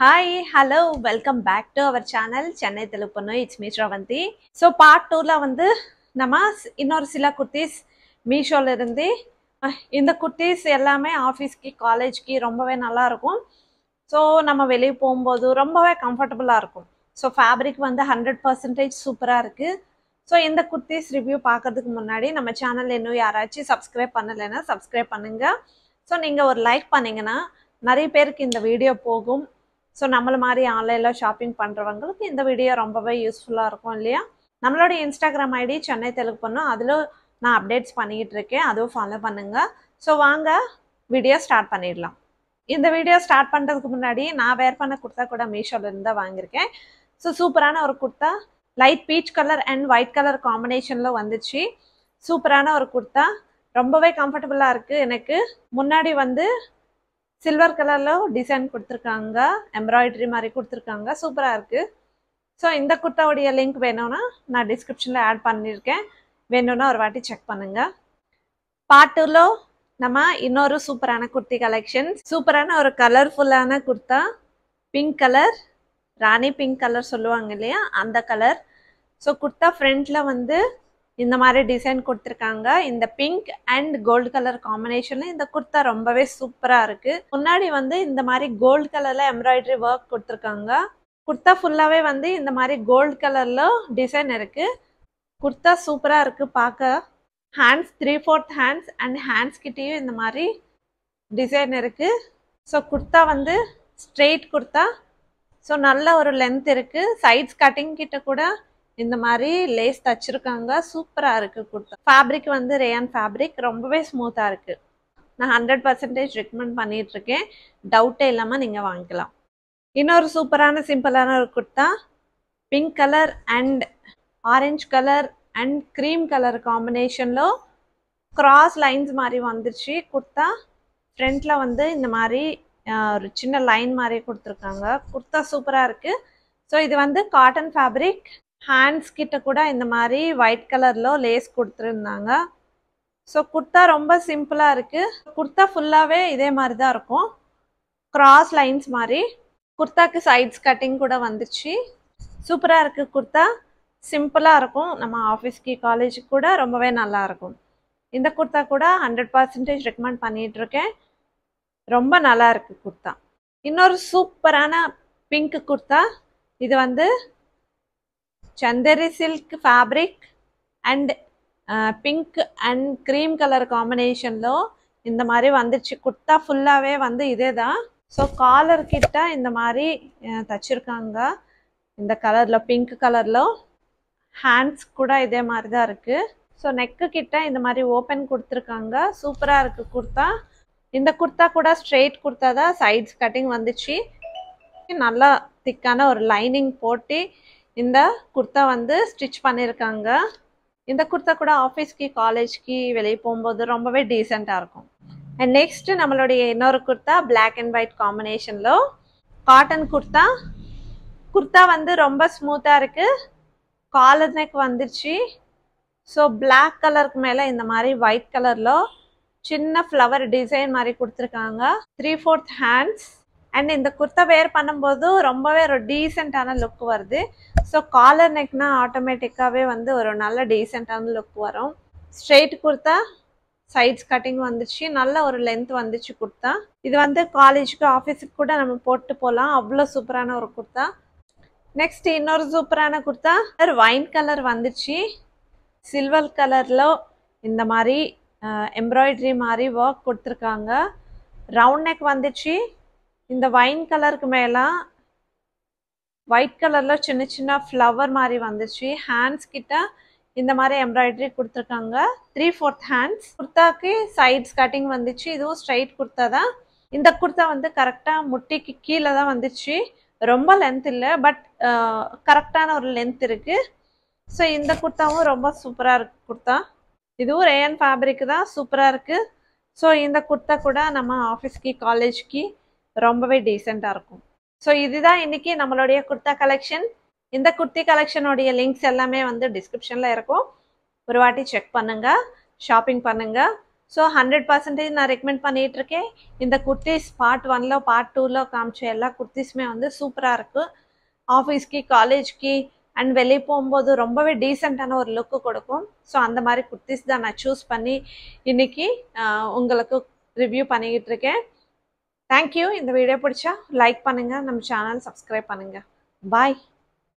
Hi, hello, welcome back to our channel Chennai Telugu Ponnu. It's me Shravanti. So part 2 la வந்து நம்ம இன்னொரு சில குர்தீஸ் மீஷோல இருந்து இந்த குர்தீஸ் எல்லாமே ஆபீஸ்க்கு காலேஜ்க்கு ரொம்பவே நல்லா இருக்கும். ஸோ நம்ம வெளியே போகும்போது ரொம்பவே கம்ஃபர்டபுளாக இருக்கும். ஸோ ஃபேப்ரிக் வந்து 100% சூப்பராக இருக்குது. ஸோ இந்த குர்தீஸ் ரிவ்யூ பார்க்கறதுக்கு முன்னாடி நம்ம சேனல் இன்னும் யாராச்சும் சப்ஸ்கிரைப் பண்ணலைன்னா சப்ஸ்கிரைப் பண்ணுங்கள். ஸோ நீங்கள் ஒரு லைக் பண்ணிங்கன்னா நிறைய பேருக்கு இந்த வீடியோ போகும். ஸோ நம்மள மாதிரி ஆன்லைனில் ஷாப்பிங் பண்ணுறவங்களுக்கு இந்த வீடியோ ரொம்பவே யூஸ்ஃபுல்லாக இருக்கும் இல்லையா? நம்மளோட இன்ஸ்டாகிராம் ஐடி சென்னை தெலுங்கு பொண்ணு, அதில் நான் அப்டேட்ஸ் பண்ணிக்கிட்டு இருக்கேன், அதுவும் ஃபாலோ பண்ணுங்கள். ஸோ வாங்க வீடியோ ஸ்டார்ட் பண்ணிடலாம். இந்த வீடியோ ஸ்டார்ட் பண்ணுறதுக்கு முன்னாடி நான் வேர் பண்ண குர்த்தா கூட மீஷோலேருந்து தான் வாங்கியிருக்கேன். ஸோ சூப்பரான ஒரு kurta, light peach colour and white colour காம்பினேஷனில் வந்துச்சு. சூப்பரான ஒரு குர்த்தா, ரொம்பவே கம்ஃபர்டபுளாக இருக்குது. எனக்கு முன்னாடி வந்து சில்வர் கலரில் டிசைன் கொடுத்துருக்காங்க, எம்ப்ராய்டரி மாதிரி கொடுத்துருக்காங்க, சூப்பராக இருக்குது. ஸோ இந்த குர்த்தாவுடைய லிங்க் வேணும்னா நான் டிஸ்கிரிப்ஷனில் ஆட் பண்ணியிருக்கேன், வேணும்னா ஒரு வாட்டி செக் பண்ணுங்கள். பார்ட் 2 நம்ம இன்னொரு சூப்பரான குர்த்தி கலெக்ஷன், சூப்பரான ஒரு கலர்ஃபுல்லான குர்த்தா, பிங்க் கலர், ராணி பிங்க் கலர் சொல்லுவாங்க இல்லையா, அந்த கலர். ஸோ குர்த்தா ஃப்ரண்ட்டில் வந்து இந்த மாதிரி டிசைன் கொடுத்துருக்காங்க. இந்த பிங்க் அண்ட் கோல்டு கலர் காம்பினேஷன்ல இந்த குர்த்தா ரொம்பவே சூப்பரா இருக்கு. முன்னாடி வந்து இந்த மாதிரி கோல்டு கலர்ல எம்ப்ராய்டரி ஒர்க் கொடுத்துருக்காங்க. குர்த்தா ஃபுல்லாவே வந்து இந்த மாதிரி கோல்டு கலர்ல டிசைன் இருக்கு. குர்த்தா சூப்பரா இருக்கு பார்க்க. ஹேண்ட்ஸ் 3/4 ஹேண்ட்ஸ் அண்ட் ஹேண்ட்ஸ் கிட்டேயும் இந்த மாதிரி டிசைன் இருக்கு. ஸோ குர்த்தா வந்து ஸ்ட்ரெயிட் குர்த்தா. ஸோ நல்ல ஒரு லென்த் இருக்கு. சைட்ஸ் கட்டிங் கிட்ட கூட இந்த மாதிரி லேஸ் தச்சிருக்காங்க, சூப்பராக இருக்குது குர்த்தா. ஃபேப்ரிக் வந்து ரேயான் ஃபேப்ரிக், ரொம்பவே ஸ்மூத்தாக இருக்குது. நான் 100% ரெக்கமெண்ட் பண்ணிட்டு இருக்கேன், டவுட்டே இல்லாமல் நீங்கள் வாங்கிக்கலாம். இன்னொரு சூப்பரான சிம்பிளான ஒரு kurta, pink colour and orange colour and cream colour காம்பினேஷனில் கிராஸ் லைன்ஸ் மாதிரி வந்துருச்சு குர்த்தா. ஃப்ரண்ட்டில் வந்து இந்த மாதிரி ஒரு சின்ன லைன் மாதிரி கொடுத்துருக்காங்க. குர்த்தா சூப்பராக இருக்குது. ஸோ இது வந்து காட்டன் ஃபேப்ரிக். ஹேண்ட்ஸ் கிட்ட கூட இந்த மாதிரி ஒயிட் கலர்ல லேஸ் கொடுத்துருந்தாங்க. ஸோ குர்த்தா ரொம்ப சிம்பிளா இருக்கு. குர்த்தா ஃபுல்லாவே இதே மாதிரி தான் இருக்கும், கிராஸ் லைன்ஸ் மாதிரி. குர்த்தாக்கு சைட்ஸ் கட்டிங் கூட வந்துச்சு. சூப்பரா இருக்கு குர்த்தா, சிம்பிளா இருக்கும். நம்ம ஆஃபீஸ்க்கு காலேஜுக்கு கூட ரொம்பவே நல்லா இருக்கும். இந்த குர்த்தா கூட 100% ரெக்கமெண்ட் பண்ணிட்டு இருக்கேன், ரொம்ப நல்லா இருக்கு குர்த்தா. இன்னொரு சூப்பரான பிங்க் குர்த்தா, இது வந்து Chanderi silk fabric and pink and cream colour காம்பினேஷனில் இந்த மாதிரி வந்துச்சு. குர்த்தா ஃபுல்லாகவே வந்து இதே தான். ஸோ காலர் கிட்ட இந்த மாதிரி தச்சிருக்காங்க இந்த கலரில், பிங்க் கலரில். ஹேண்ட்ஸ் கூட இதே மாதிரி தான் இருக்குது. ஸோ நெக்கு கிட்ட இந்த மாதிரி ஓப்பன் கொடுத்துருக்காங்க, சூப்பராக இருக்குது குர்த்தா. இந்த குர்த்தா கூட ஸ்ட்ரெயிட் குர்த்தா தான், சைட்ஸ் கட்டிங் வந்துச்சு. நல்லா திக்கான ஒரு லைனிங் போட்டு இந்த குர்த்தா வந்து ஸ்டிச் பண்ணியிருக்காங்க. இந்த குர்த்தா கூட ஆஃபீஸ்க்கு காலேஜ்க்கு வெளியே போகும்போது ரொம்பவே டீசெண்டாக இருக்கும். அண்ட் நெக்ஸ்ட் நம்மளுடைய இன்னொரு குர்த்தா, பிளாக் அண்ட் ஒயிட் காம்பினேஷனில் காட்டன் குர்த்தா. குர்த்தா வந்து ரொம்ப ஸ்மூத்தாக இருக்குது, காலர் நெக் வந்துருச்சு. ஸோ பிளாக் கலருக்கு மேலே இந்த மாதிரி ஒயிட் கலரில் சின்ன ஃப்ளவர் டிசைன் மாதிரி கொடுத்துருக்காங்க. 3/4 ஹேண்ட்ஸ். அண்ட் இந்த குர்த்தா வேர் பண்ணும்போது ரொம்பவே ஒரு டீசெண்டான லுக் வருது. ஸோ காலர் நெக்னா ஆட்டோமேட்டிக்காகவே வந்து ஒரு நல்ல டீசெண்டான லுக் வரும். ஸ்ட்ரெயிட் குர்த்தா, சைட்ஸ் கட்டிங் வந்துச்சு, நல்ல ஒரு லென்த் வந்துச்சு குர்த்தா. இது வந்து காலேஜுக்கு ஆஃபீஸுக்கு கூட நம்ம போட்டு போகலாம், அவ்வளோ சூப்பரான ஒரு குர்த்தா. நெக்ஸ்ட் இன்னொரு சூப்பரான குர்த்தா, ஒயின் கலர் வந்துச்சு. சில்வர் கலரில் இந்த மாதிரி எம்ப்ராய்டரி மாதிரி ஒர்க் கொடுத்துருக்காங்க. ரவுண்ட் நெக் வந்துச்சு. இந்த ஒயின் கலருக்கு மேலே ஒயிட் கலர்ல சின்ன சின்ன ஃப்ளவர் மாதிரி வந்துச்சு. ஹேண்ட்ஸ் கிட்ட இந்த மாதிரி எம்ப்ராய்டரி கொடுத்துருக்காங்க, 3/4 ஹேண்ட்ஸ். குர்த்தாக்கு சைட்ஸ் கட்டிங் வந்துச்சு. இதுவும் ஸ்ட்ரைட் குர்த்தா தான். இந்த குர்த்தா வந்து கரெக்டாக முட்டிக்கு கீழே தான் வந்துச்சு, ரொம்ப லென்த் இல்லை, பட் கரெக்டான ஒரு லென்த் இருக்கு. ஸோ இந்த குர்த்தாவும் ரொம்ப சூப்பராக இருக்கு குர்த்தா. இதுவும் ரேயான் ஃபேப்ரிக் தான், சூப்பராக இருக்கு. ஸோ இந்த குர்த்தா கூட நம்ம ஆஃபீஸ்க்கு காலேஜ்க்கு ரொம்பவே டீசெண்டாக இருக்கும். ஸோ இதுதான் இன்னைக்கு நம்மளுடைய குர்த்தா கலெக்ஷன். இந்த குர்த்தி கலெக்ஷனுடைய லிங்க்ஸ் எல்லாமே வந்து டிஸ்கிரிப்ஷனில் இருக்கும், ஒரு வாட்டி செக் பண்ணுங்க, ஷாப்பிங் பண்ணுங்க. ஸோ 100% நான் ரெக்கமெண்ட் பண்ணிட்டு இருக்கேன். இந்த குர்த்திஸ் பார்ட் 1ல பார்ட் 2ல காமிச்ச எல்லா குர்த்திஸுமே வந்து சூப்பராக இருக்குது. ஆஃபீஸ்க்கு காலேஜ்க்கு அண்ட் வெளியே போகும்போது ரொம்பவே டீசெண்டான ஒரு லுக்கு கொடுக்கும். ஸோ அந்த மாதிரி குர்த்திஸ் தான் நான் சூஸ் பண்ணி இன்னைக்கு உங்களுக்கு ரிவ்யூ பண்ணிக்கிட்டு இருக்கேன். தேங்க்யூ. இந்த வீடியோ பிடிச்சா லைக் பண்ணுங்கள், நம்ம சேனல் சப்ஸ்கிரைப் பண்ணுங்கள். பாய்.